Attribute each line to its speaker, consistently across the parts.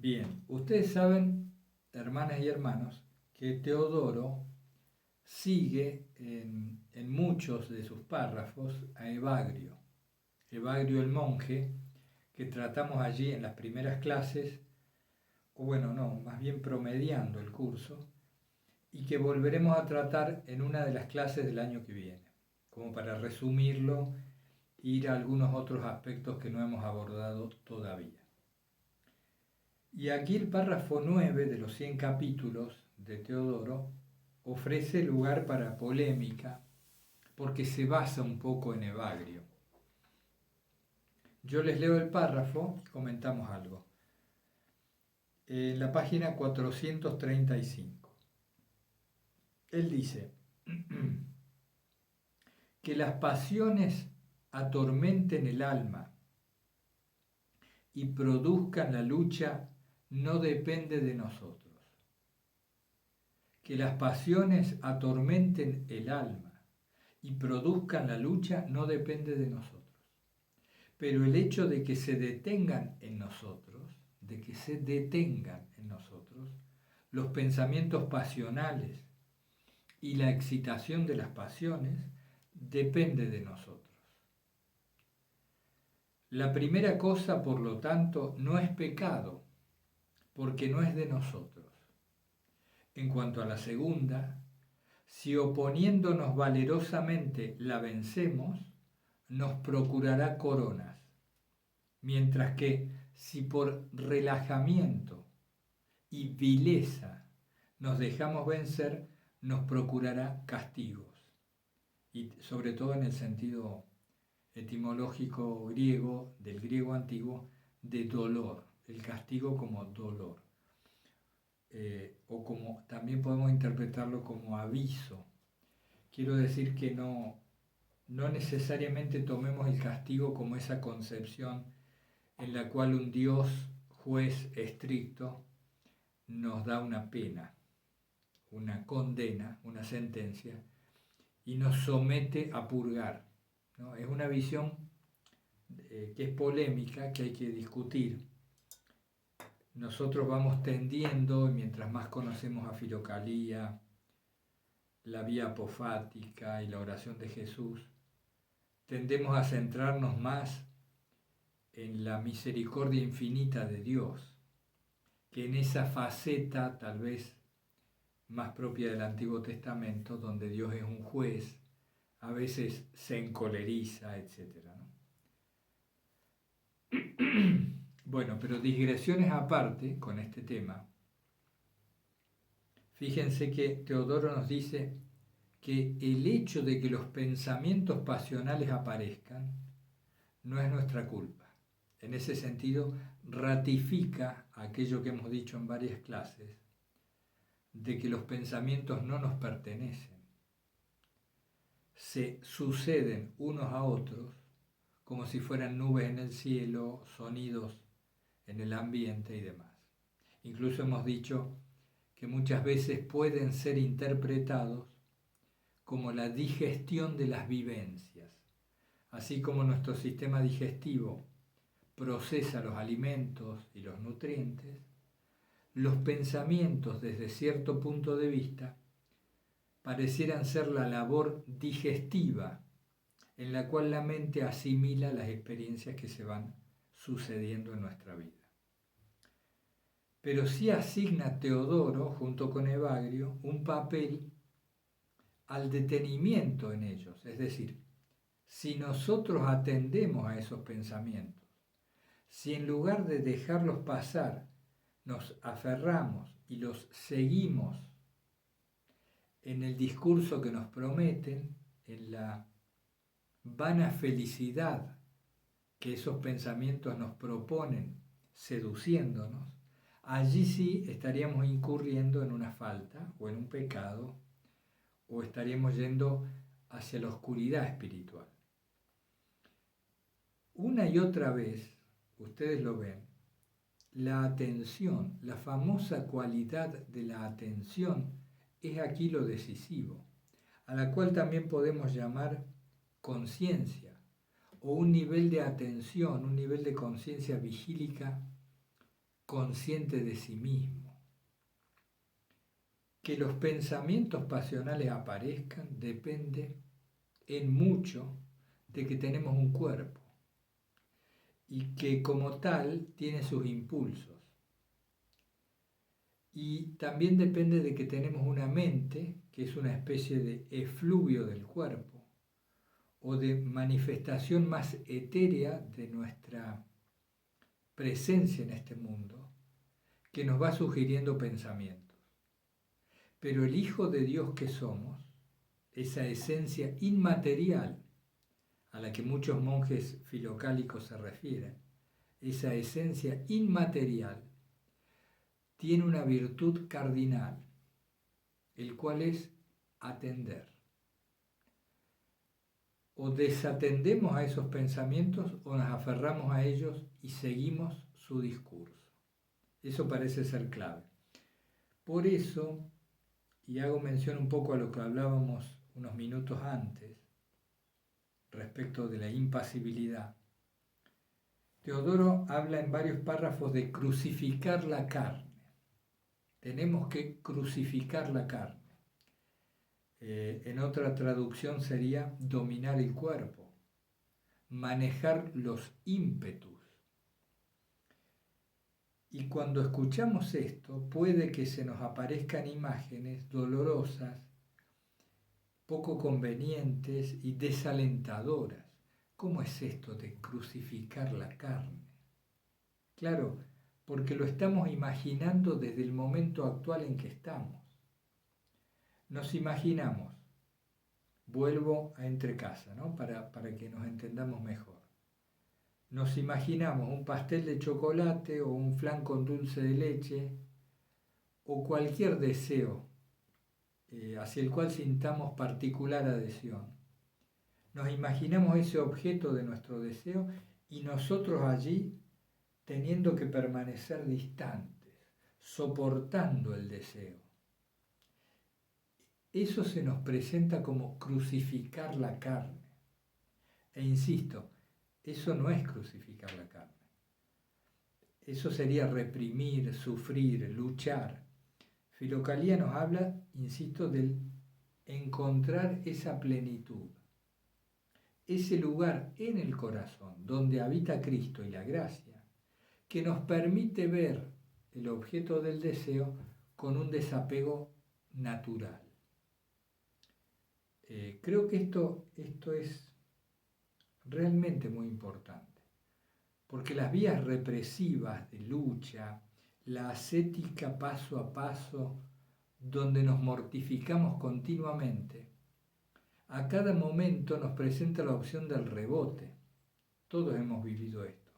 Speaker 1: Bien, ustedes saben, hermanas y hermanos, que Teodoro sigue en muchos de sus párrafos a Evagrio. Evagrio el monje, que tratamos allí en las primeras clases, o bueno, no, más bien promediando el curso, y que volveremos a tratar en una de las clases del año que viene, como para resumirlo, ir a algunos otros aspectos que no hemos abordado todavía. Y aquí el párrafo 9 de los 100 capítulos de Teodoro ofrece lugar para polémica porque se basa un poco en Evagrio. Yo les leo el párrafo y comentamos algo. En la página 435. Él dice que las pasiones atormenten el alma y produzcan la lucha no depende de nosotros. Que las pasiones atormenten el alma y produzcan la lucha no depende de nosotros. Pero el hecho de que se detengan en nosotros, los pensamientos pasionales y la excitación de las pasiones, depende de nosotros. La primera cosa, por lo tanto, no es pecado, porque no es de nosotros. En cuanto a la segunda, si oponiéndonos valerosamente la vencemos, nos procurará coronas, mientras que si por relajamiento y vileza nos dejamos vencer, nos procurará castigos, y sobre todo en el sentido etimológico griego, del griego antiguo, de dolor, el castigo como dolor, o como también podemos interpretarlo como aviso. Quiero decir que no necesariamente tomemos el castigo como esa concepción en la cual un Dios juez estricto nos da una pena, una condena, una sentencia, y nos somete a purgar, ¿no? Es una visión que es polémica, que hay que discutir. Nosotros vamos tendiendo, mientras más conocemos a Filocalía, la vía apofática y la oración de Jesús, tendemos a centrarnos más en la misericordia infinita de Dios, que en esa faceta tal vez más propia del Antiguo Testamento, donde Dios es un juez, a veces se encoleriza, etc. ¿no? Bueno, pero digresiones aparte con este tema, fíjense que Teodoro nos dice que el hecho de que los pensamientos pasionales aparezcan no es nuestra culpa. En ese sentido, ratifica aquello que hemos dicho en varias clases, de que los pensamientos no nos pertenecen. Se suceden unos a otros como si fueran nubes en el cielo, sonidos en el ambiente y demás. Incluso hemos dicho que muchas veces pueden ser interpretados como la digestión de las vivencias, así como nuestro sistema digestivo procesa los alimentos y los nutrientes, los pensamientos desde cierto punto de vista parecieran ser la labor digestiva en la cual la mente asimila las experiencias que se van sucediendo en nuestra vida. Pero sí asigna Teodoro, junto con Evagrio, un papel al detenimiento en ellos, es decir, si nosotros atendemos a esos pensamientos, si en lugar de dejarlos pasar, nos aferramos y los seguimos en el discurso que nos prometen, en la vana felicidad que esos pensamientos nos proponen, seduciéndonos, allí sí estaríamos incurriendo en una falta o en un pecado, o estaríamos yendo hacia la oscuridad espiritual. Una y otra vez, ustedes lo ven, la atención, la famosa cualidad de la atención, es aquí lo decisivo, a la cual también podemos llamar conciencia, o un nivel de atención, un nivel de conciencia vigílica consciente de sí mismo. Que los pensamientos pasionales aparezcan depende en mucho de que tenemos un cuerpo y que como tal tiene sus impulsos. Y también depende de que tenemos una mente, que es una especie de efluvio del cuerpo, o de manifestación más etérea de nuestra presencia en este mundo, que nos va sugiriendo pensamientos. Pero el Hijo de Dios que somos, esa esencia inmaterial a la que muchos monjes filocálicos se refieren, esa esencia inmaterial, tiene una virtud cardinal, el cual es atender. O desatendemos a esos pensamientos o nos aferramos a ellos y seguimos su discurso. Eso parece ser clave. Por eso, y hago mención un poco a lo que hablábamos unos minutos antes, respecto de la impasibilidad, Teodoro habla en varios párrafos de crucificar la carne. Tenemos que crucificar la carne. En otra traducción sería dominar el cuerpo, manejar los ímpetus. Y cuando escuchamos esto, puede que se nos aparezcan imágenes dolorosas, poco convenientes y desalentadoras. ¿Cómo es esto de crucificar la carne? Claro, porque lo estamos imaginando desde el momento actual en que estamos. Nos imaginamos, vuelvo a entre casa, ¿no? para que nos entendamos mejor. Nos imaginamos un pastel de chocolate o un flan con dulce de leche o cualquier deseo hacia el cual sintamos particular adhesión. Nos imaginamos ese objeto de nuestro deseo y nosotros allí teniendo que permanecer distantes, soportando el deseo. Eso se nos presenta como crucificar la carne. E insisto, eso no es crucificar la carne. Eso sería reprimir, sufrir, luchar. Filocalía nos habla, insisto, del encontrar esa plenitud, ese lugar en el corazón donde habita Cristo y la gracia, que nos permite ver el objeto del deseo con un desapego natural. Creo que esto es realmente muy importante, porque las vías represivas de lucha, la ascética paso a paso, donde nos mortificamos continuamente, a cada momento nos presenta la opción del rebote. Todos hemos vivido esto.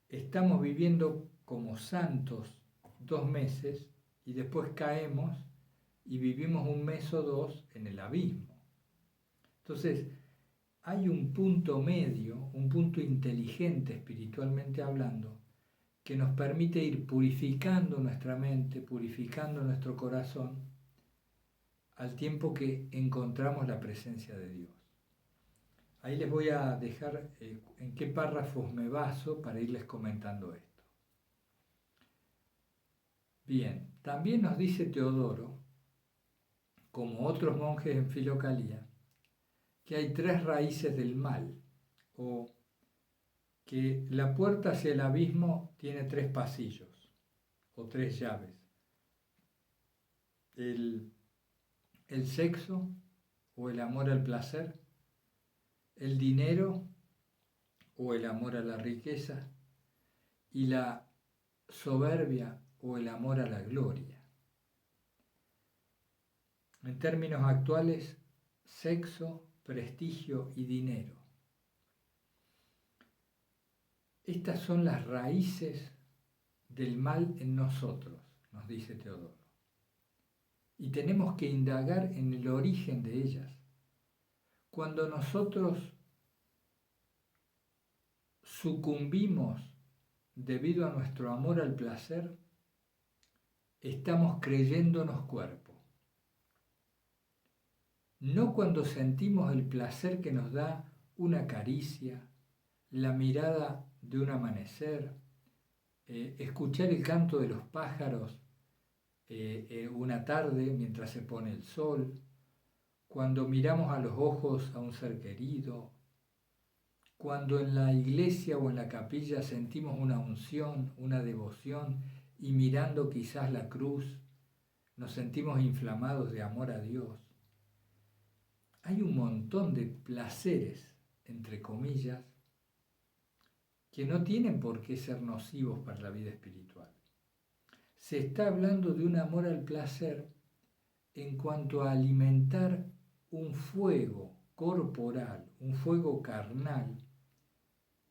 Speaker 1: Estamos viviendo como santos 2 meses y después caemos y vivimos 1 mes o 2 en el abismo. Entonces, hay un punto medio, un punto inteligente espiritualmente hablando, que nos permite ir purificando nuestra mente, purificando nuestro corazón, al tiempo que encontramos la presencia de Dios. Ahí les voy a dejar en qué párrafos me baso para irles comentando esto. Bien, también nos dice Teodoro, como otros monjes en Filocalía, que hay 3 raíces del mal, o que la puerta hacia el abismo tiene 3 pasillos, o 3 llaves. El sexo, o el amor al placer, el dinero, o el amor a la riqueza, y la soberbia, o el amor a la gloria. En términos actuales, sexo, prestigio y dinero. Estas son las raíces del mal en nosotros, nos dice Teodoro. Y tenemos que indagar en el origen de ellas. Cuando nosotros sucumbimos debido a nuestro amor al placer, estamos creyéndonos cuerpo. No cuando sentimos el placer que nos da una caricia, la mirada de un amanecer, escuchar el canto de los pájaros una tarde mientras se pone el sol, cuando miramos a los ojos a un ser querido, cuando en la iglesia o en la capilla sentimos una unción, una devoción y mirando quizás la cruz nos sentimos inflamados de amor a Dios. Hay un montón de placeres, entre comillas, que no tienen por qué ser nocivos para la vida espiritual. Se está hablando de un amor al placer en cuanto a alimentar un fuego corporal, un fuego carnal,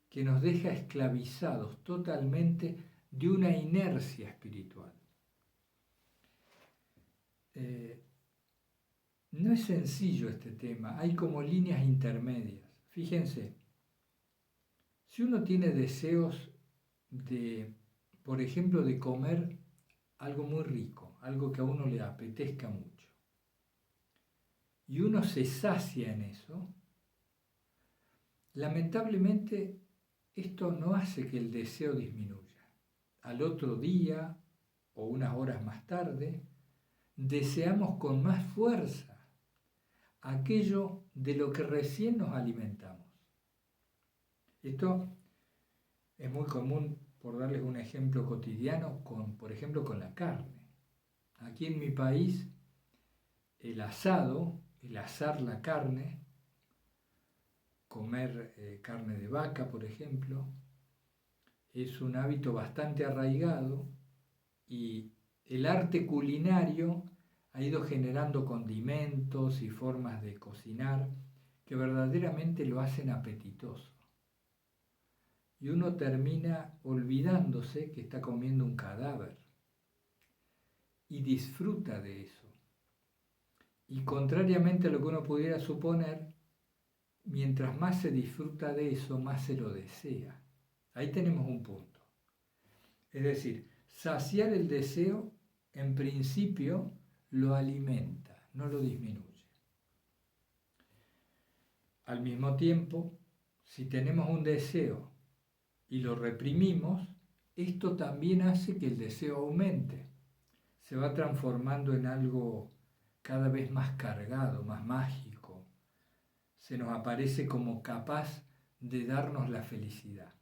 Speaker 1: que nos deja esclavizados totalmente de una inercia espiritual. No es sencillo este tema, hay como líneas intermedias. Fíjense, si uno tiene deseos de, por ejemplo, de comer algo muy rico, algo que a uno le apetezca mucho, y uno se sacia en eso, lamentablemente esto no hace que el deseo disminuya. Al otro día o unas horas más tarde, deseamos con más fuerza aquello de lo que recién nos alimentamos. Esto es muy común, por darles un ejemplo cotidiano, por ejemplo, con la carne. Aquí en mi país, el asado, el asar la carne, comer carne de vaca, por ejemplo, es un hábito bastante arraigado y el arte culinario ha ido generando condimentos y formas de cocinar que verdaderamente lo hacen apetitoso. Y uno termina olvidándose que está comiendo un cadáver y disfruta de eso. Y contrariamente a lo que uno pudiera suponer, mientras más se disfruta de eso, más se lo desea. Ahí tenemos un punto. Es decir, saciar el deseo, en principio, lo alimenta, no lo disminuye. Al mismo tiempo, si tenemos un deseo y lo reprimimos, esto también hace que el deseo aumente. Se va transformando en algo cada vez más cargado, más mágico. Se nos aparece como capaz de darnos la felicidad.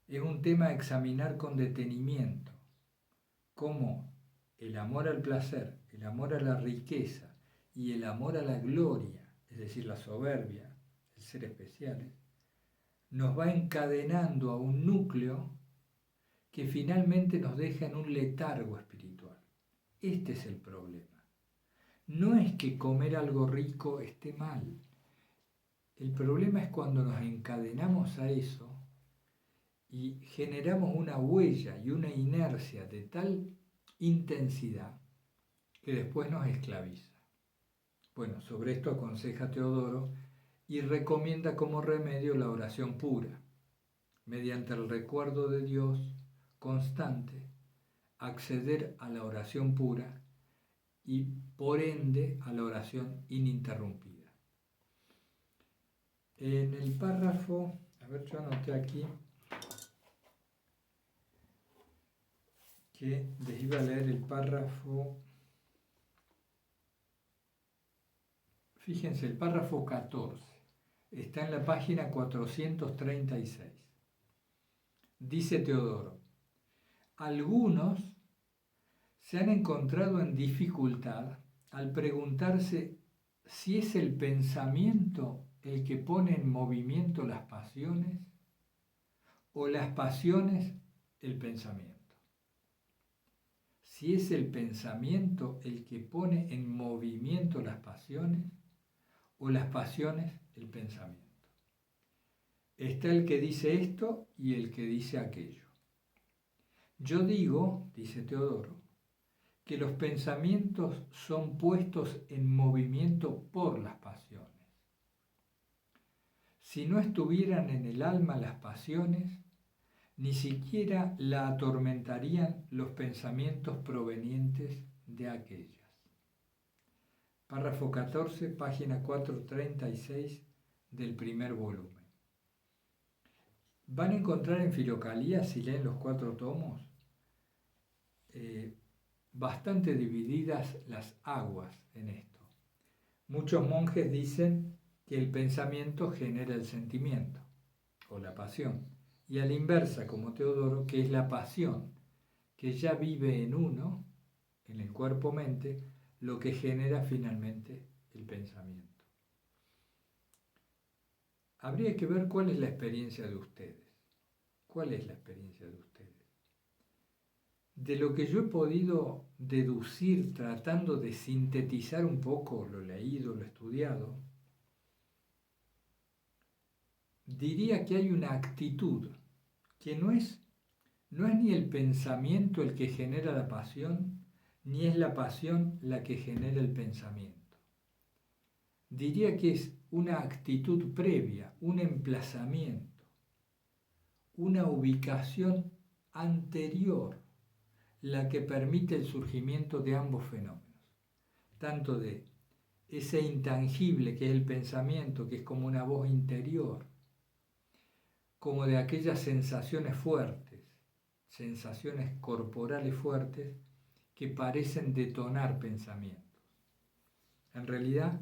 Speaker 1: Es un tema a examinar con detenimiento, cómo el amor al placer, el amor a la riqueza y el amor a la gloria, es decir, la soberbia, el ser especiales, nos va encadenando a un núcleo que finalmente nos deja en un letargo espiritual. Este es el problema. No es que comer algo rico esté mal. El problema es cuando nos encadenamos a eso y generamos una huella y una inercia de tal intensidad que después nos esclaviza. Bueno, sobre esto aconseja Teodoro y recomienda como remedio la oración pura, mediante el recuerdo de Dios constante, acceder a la oración pura y por ende a la oración ininterrumpida. En el párrafo, a ver, yo anoté aquí que les iba a leer el párrafo. Fíjense, el párrafo 14 está en la página 436. Dice Teodoro, algunos se han encontrado en dificultad al preguntarse si es el pensamiento el que pone en movimiento las pasiones o las pasiones el pensamiento. Si es el pensamiento el que pone en movimiento las pasiones o las pasiones el pensamiento. Está el que dice esto y el que dice aquello. Yo digo, dice Teodoro, que los pensamientos son puestos en movimiento por las pasiones. Si no estuvieran en el alma las pasiones, ni siquiera la atormentarían los pensamientos provenientes de aquellas. Párrafo 14, página 436 del primer volumen. Van a encontrar en Filocalía, si leen los 4 tomos, bastante divididas las aguas en esto. Muchos monjes dicen que el pensamiento genera el sentimiento o la pasión, y a la inversa, como Teodoro, que es la pasión, que ya vive en uno, en el cuerpo-mente, lo que genera finalmente el pensamiento. Habría que ver cuál es la experiencia de ustedes. ¿Cuál es la experiencia de ustedes? De lo que yo he podido deducir tratando de sintetizar un poco lo leído, lo estudiado, diría que hay una actitud que no es ni el pensamiento el que genera la pasión, ni es la pasión la que genera el pensamiento. Diría que es una actitud previa, un emplazamiento, una ubicación anterior, la que permite el surgimiento de ambos fenómenos, tanto de ese intangible que es el pensamiento, que es como una voz interior, como de aquellas sensaciones fuertes, sensaciones corporales fuertes que parecen detonar pensamientos. En realidad,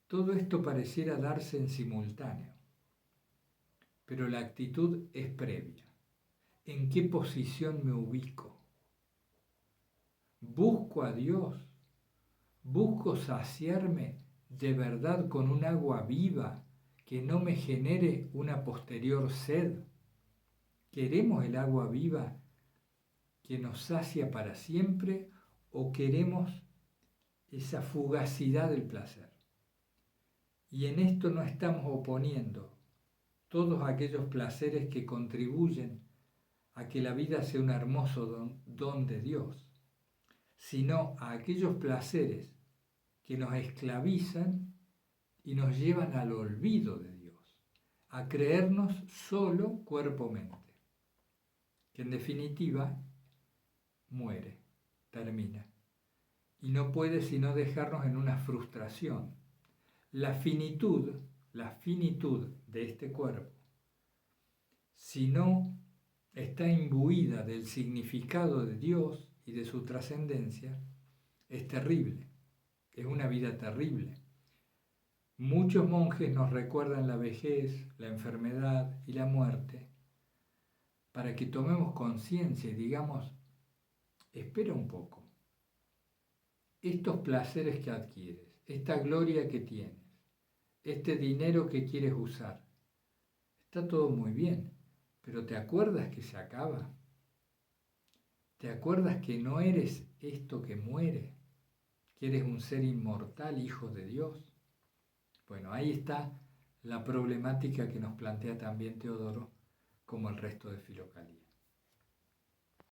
Speaker 1: todo esto pareciera darse en simultáneo, pero la actitud es previa. ¿En qué posición me ubico? ¿Busco a Dios? ¿Busco saciarme de verdad con un agua viva que no me genere una posterior sed? ¿Queremos el agua viva que nos sacia para siempre o queremos esa fugacidad del placer? Y en esto no estamos oponiendo todos aquellos placeres que contribuyen a que la vida sea un hermoso don de Dios, sino a aquellos placeres que nos esclavizan y nos llevan al olvido de Dios, a creernos solo cuerpo-mente, que en definitiva muere, termina, y no puede sino dejarnos en una frustración. La finitud de este cuerpo, si no está imbuida del significado de Dios y de su trascendencia, es terrible, es una vida terrible. Muchos monjes nos recuerdan la vejez, la enfermedad y la muerte para que tomemos conciencia y digamos, espera un poco, estos placeres que adquieres, esta gloria que tienes, este dinero que quieres usar, está todo muy bien, pero ¿te acuerdas que se acaba? ¿Te acuerdas que no eres esto que muere? ¿Que eres un ser inmortal, hijo de Dios? Bueno, ahí está la problemática que nos plantea también Teodoro, como el resto de Filocalía.